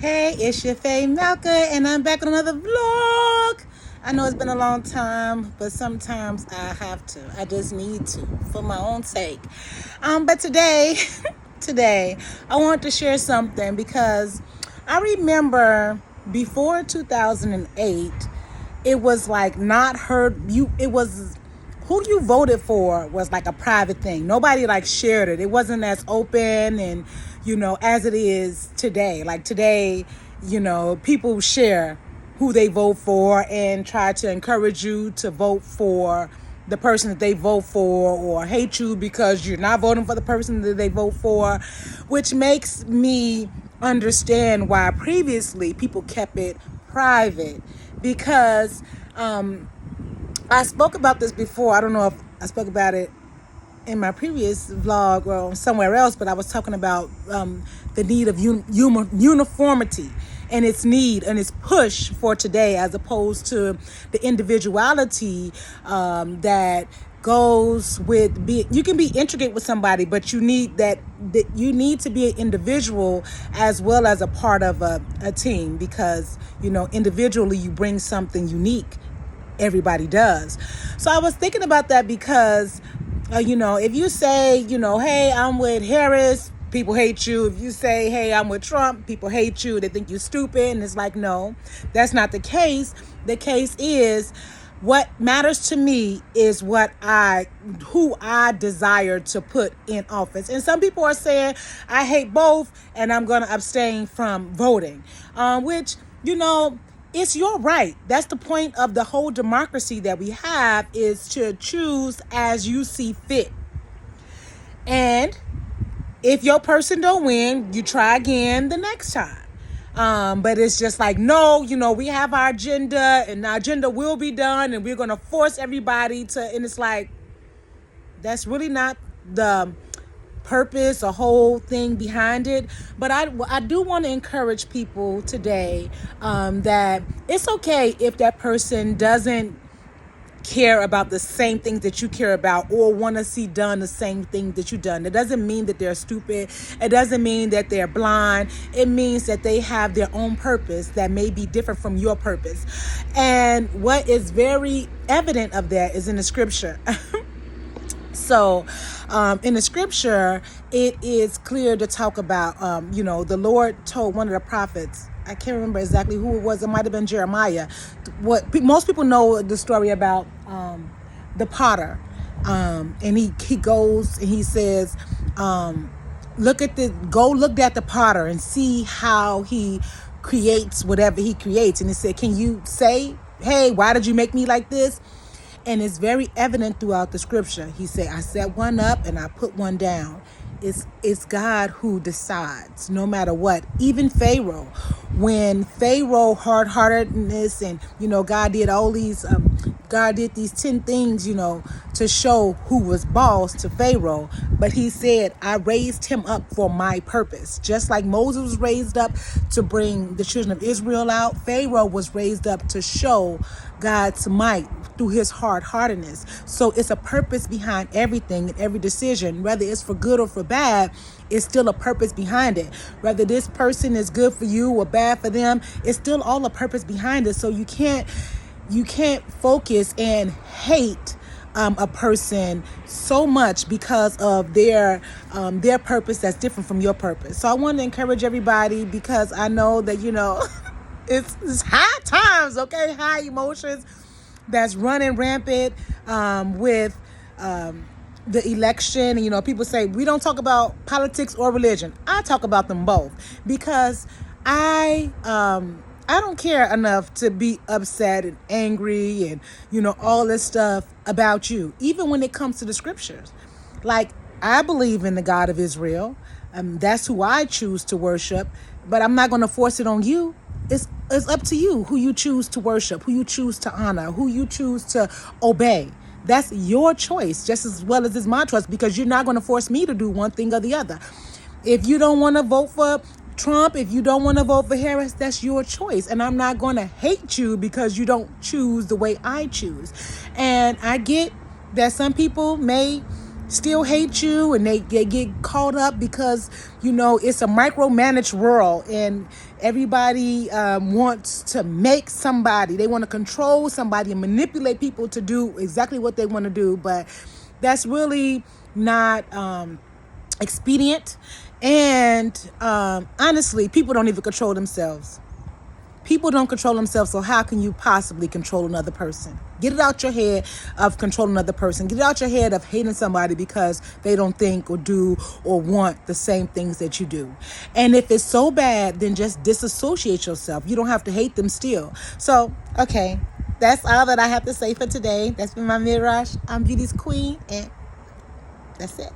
Hey, it's Yapeh and I'm back on another vlog. I know it's been a long time, but sometimes I have to. I just need to for my own sake. But today, today, I want to share something because I remember before 2008, it was like not heard. It was who you voted for was like a private thing. Nobody like shared it. It wasn't as open and as it is today. Like today, people share who they vote for and try to encourage you to vote for the person that they vote for, or hate you because you're not voting for the person that they vote for, which makes me understand why previously people kept it private. Because I spoke about this before. I don't know if I spoke about it in my previous vlog or somewhere else, but I was talking about the need of uniformity and its need and its push for today, as opposed to the individuality that goes with you can be intricate with somebody, but you need that you need to be an individual as well as a part of a team, because individually you bring something unique. Everybody does. So I was thinking about that because if you say, hey, I'm with Harris, people hate you. If you say, hey, I'm with Trump, people hate you. They think you're stupid. And it's like, no, that's not the case. The case is, what matters to me is who I desire to put in office. And some people are saying, I hate both and I'm going to abstain from voting, which, it's your right. That's the point of the whole democracy that we have, is to choose as you see fit. And if your person don't win, you try again the next time. But it's just like, no, we have our agenda and our agenda will be done and we're going to force everybody to, and it's like, that's really not the purpose, a whole thing behind it. But I do want to encourage people today that it's okay if that person doesn't care about the same things that you care about, or want to see done the same thing that you've done. It doesn't mean that they're stupid. It doesn't mean that they're blind. It means that they have their own purpose that may be different from your purpose. And what is very evident of that is in the scripture. So in the scripture, it is clear to talk about, the Lord told one of the prophets, I can't remember exactly who it was. It might have been Jeremiah. Most people know the story about the potter. And he goes and he says, look at the potter and see how he creates whatever he creates. And he said, can you say, hey, why did you make me like this? And it's very evident throughout the scripture. He said, I set one up and I put one down. It's God who decides, no matter what. Even Pharaoh, when Pharaoh hard-heartedness and God did all these God did these 10 things to show who was boss to Pharaoh, but he said, I raised him up for my purpose. Just like Moses was raised up to bring the children of Israel out, Pharaoh was raised up to show God's might through his hard-heartedness. So it's a purpose behind everything and every decision, whether it's for good or for bad. It's still a purpose behind it. Whether this person is good for you or bad for them, it's still all a purpose behind it. So you can't focus and hate a person so much because of their purpose that's different from your purpose. So I want to encourage everybody, because I know that it's high times, okay, high emotions that's running rampant with the election. And people say we don't talk about politics or religion. I talk about them both, because I don't care enough to be upset and angry and all this stuff about you, even when it comes to the scriptures. Like, I believe in the God of Israel. That's who I choose to worship, but I'm not going to force it on you. It's up to you who you choose to worship, who you choose to honor, who you choose to obey. That's your choice, just as well as it's my choice, because you're not going to force me to do one thing or the other. If you don't want to vote for Trump, if you don't want to vote for Harris, that's your choice. And I'm not going to hate you because you don't choose the way I choose. And I get that some people may still hate you, and they get caught up because, it's a micromanaged world, and everybody wants to make somebody. They want to control somebody and manipulate people to do exactly what they want to do, but that's really not expedient. And honestly, people don't even control themselves. People don't control themselves, so how can you possibly control another person? Get it out your head of controlling another person. Get it out your head of hating somebody because they don't think or do or want the same things that you do. And if it's so bad, then just disassociate yourself. You don't have to hate them still. So, okay, that's all that I have to say for today. That's been my Mirage. I'm Beauty's Queen, and that's it.